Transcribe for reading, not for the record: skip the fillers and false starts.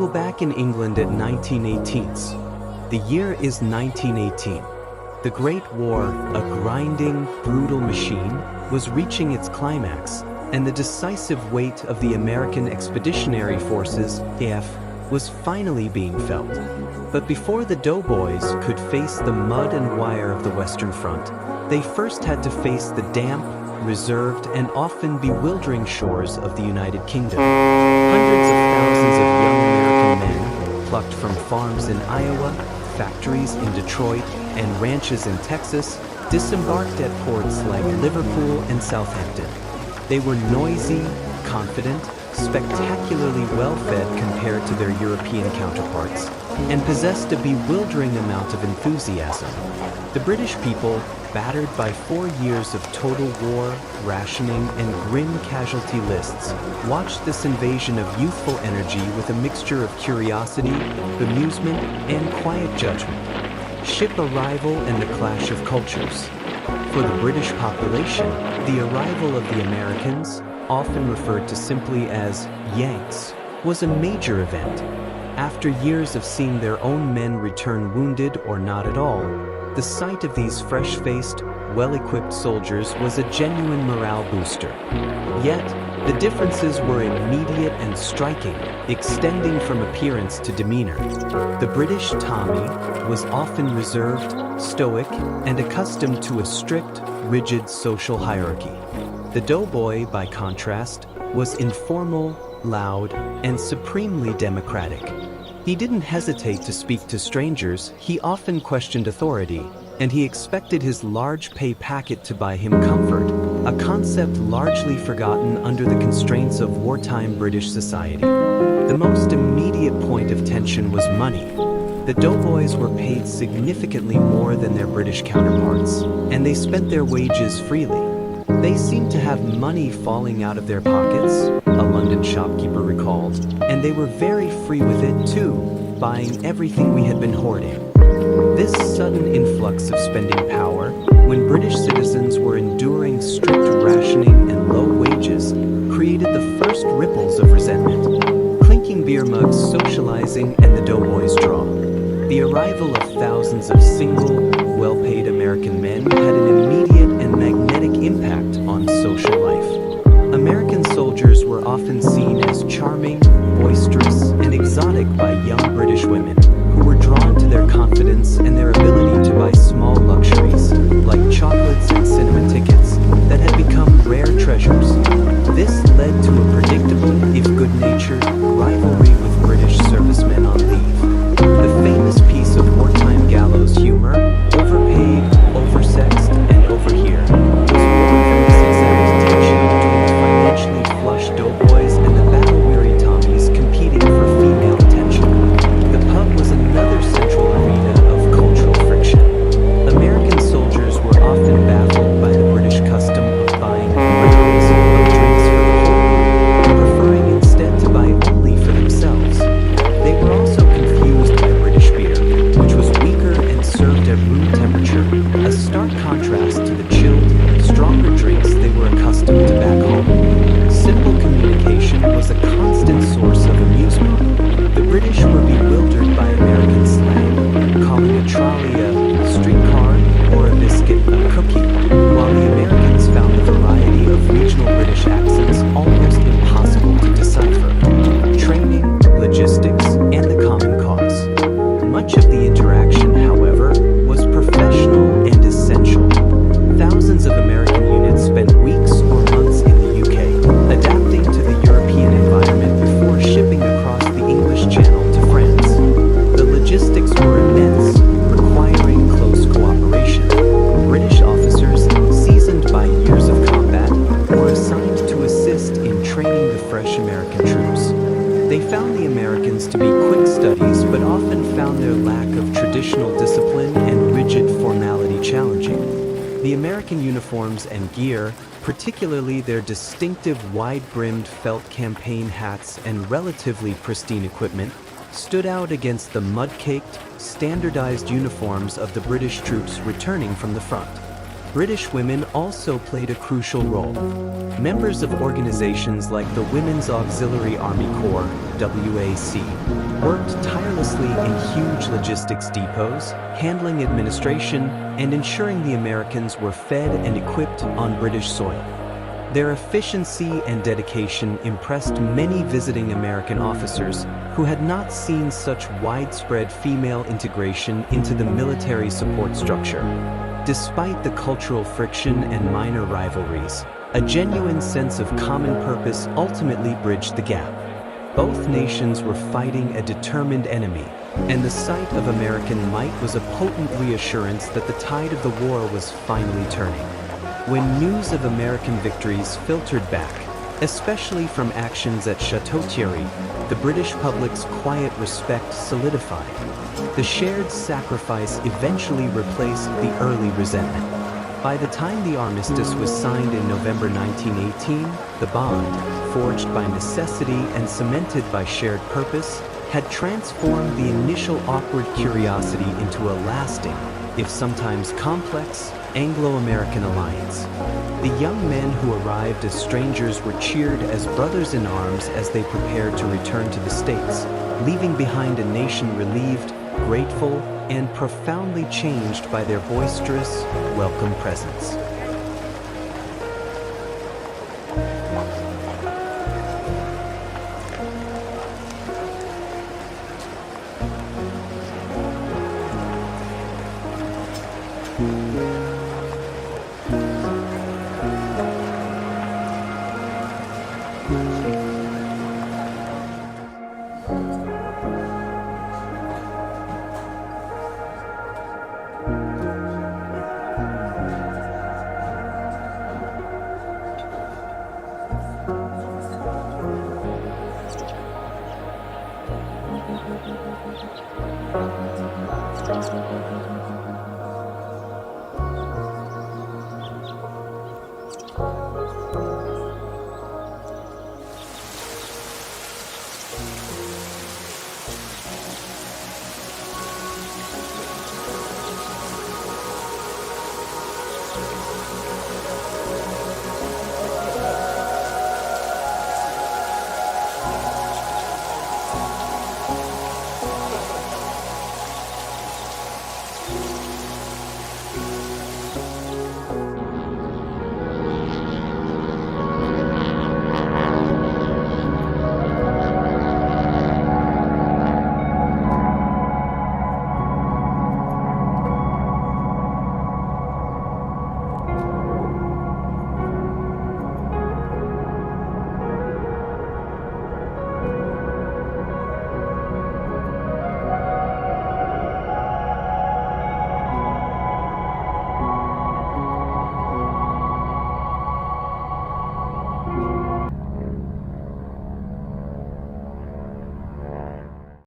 were back in England at 1918's. The year is 1918. The Great War, a grinding, brutal machine, was reaching its climax, and the decisive weight of the American Expeditionary Forces, AF, was finally being felt. But before the Doughboys could face the mud and wire of the Western Front, they first had to face the damp, reserved, and often bewildering shores of the United Kingdom. Hundreds of thousands of young American men, plucked from farms in Iowa, factories in Detroit, and ranches in Texas, disembarked at ports like Liverpool and Southampton. They were noisy, confident, spectacularly well-fed compared to their European counterparts, and possessed a bewildering amount of enthusiasm. The British people, battered by 4 years of total war, rationing, and grim casualty lists, watched this invasion of youthful energy with a mixture of curiosity, amusement, and quiet judgment. Ship arrival and the clash of cultures. For the British population, the arrival of the Americans, often referred to simply as Yanks, was a major event. After years of seeing their own men return wounded or not at all, the sight of these fresh-faced, well-equipped soldiers was a genuine morale booster. Yet, the differences were immediate and striking, extending from appearance to demeanor. The British Tommy was often reserved, stoic, and accustomed to a strict, rigid social hierarchy. The Doughboy, by contrast, was informal, loud, and supremely democratic. He didn't hesitate to speak to strangers, he often questioned authority, and he expected his large pay packet to buy him comfort, a concept largely forgotten under the constraints of wartime British society. The most immediate point of tension was money. The Doughboys were paid significantly more than their British counterparts, and they spent their wages freely. They seemed to have money falling out of their pockets, a London shopkeeper recalled, and they were very free with it too, buying everything we had been hoarding. This sudden influx of spending power, when British citizens were enduring strict rationing and low wages, created the first ripples of resentment. Clinking beer mugs, socializing, and the Doughboys' draw. The arrival of thousands of single, well-paid American men had an immediate and magnetic impact on social life. American soldiers were often seen as charming, boisterous, and exotic by young British women, who were drawn to their confidence and their ability to buy small luxuries, like chocolates and cinema tickets, that had become rare treasures. This led to a predictable, if good-natured, rivalry with British servicemen on leave. The famous piece of wartime gallows humor, overpaid, oversexed, and overheard, was born from this exact tension between the financially flush Doughboys and the battle-weary Tommies competing for female attention. The pub was another central arena of cultural friction. American soldiers were often baffled by the British custom of buying rounds of drinks for the whole group, preferring instead to buy only for themselves. They were also confused by British beer, which was weaker and served at room temperature, a stark contrast to the chilled, stronger drinks they were accustomed to back home. Simple communication was a constant source of amusement. The British were bewildered by American slang, calling a trolley a streetcar or a biscuit a cookie, while the Americans found the variety of regional British accents almost impossible to decipher. Training, logistics, and the common cause. Much of the interaction, however, was professional and essential. Thousands of American units spent weeks or months in the UK, adapting to the European environment before shipping across the English Channel to France. The logistics were immense, requiring close cooperation. British officers, seasoned by years of combat, were assigned to assist in training the fresh American troops. They found the Americans to be quick studies, but often found their lack of traditional discipline and rigid formality challenging. The American uniforms and gear, particularly their distinctive wide-brimmed felt campaign hats and relatively pristine equipment, stood out against the mud-caked, standardized uniforms of the British troops returning from the front. British women also played a crucial role. Members of organizations like the Women's Auxiliary Army Corps, WAC, worked tirelessly in huge logistics depots, handling administration and ensuring the Americans were fed and equipped on British soil. Their efficiency and dedication impressed many visiting American officers who had not seen such widespread female integration into the military support structure. Despite the cultural friction and minor rivalries, a genuine sense of common purpose ultimately bridged the gap. Both nations were fighting a determined enemy, and the sight of American might was a potent reassurance that the tide of the war was finally turning. When news of American victories filtered back, especially from actions at Château Thierry, the British public's quiet respect solidified. The shared sacrifice eventually replaced the early resentment. By the time the armistice was signed in November 1918, the bond, forged by necessity and cemented by shared purpose, had transformed the initial awkward curiosity into a lasting, if sometimes complex, Anglo-American alliance. The young men who arrived as strangers were cheered as brothers in arms as they prepared to return to the States, leaving behind a nation relieved, grateful, and profoundly changed by their boisterous, welcome presence.